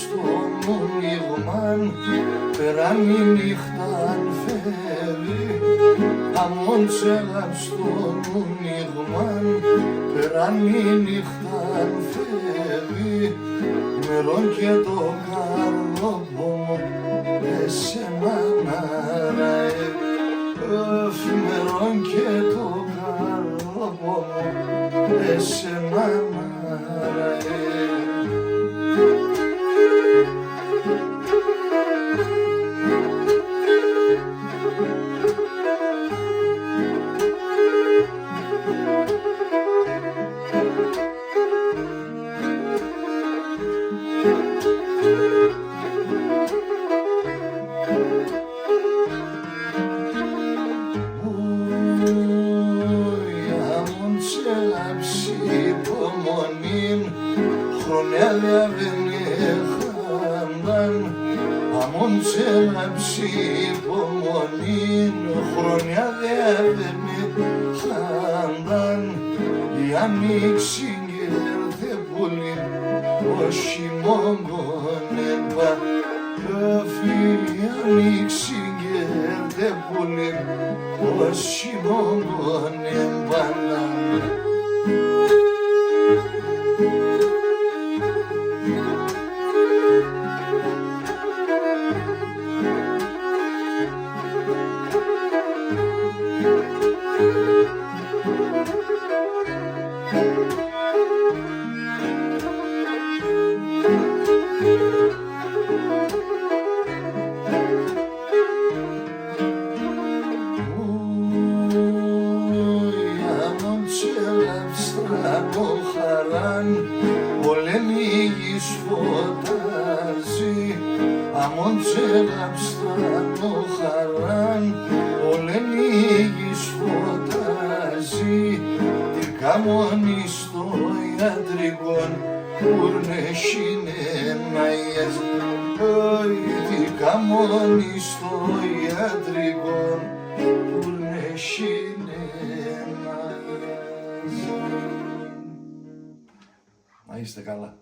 στο μείγμαν, περάνει νύχτα φεύγει. Αμόν στο μείγμαν, περάνει νύχτα φεύγει. Μερών και το καρδόπο εσένα ναραέ. Μερών και το καρδόπο εσένα ναραέ. Χρόνια δεν έχανταν, αμόν σε λάψη υπομονήν. Χρόνια δεν έχανταν, η ανοίξη γέρθε πολύ, όχι μόγκον εμπά. Η ανοίξη γέρθε πολύ, όχι μόγκον εμπά. Από χαράν πολεμίγης φωτάζει, αμόν τσέλαψα το χαράν πολεμίγης φωτάζει. Τι κάμονι στο ιατρικόν ουρνεσίνε μαγιές. Τι κάμονι στο ιατρικόν ουρνεσίνε μαγιές. Να είστε καλά.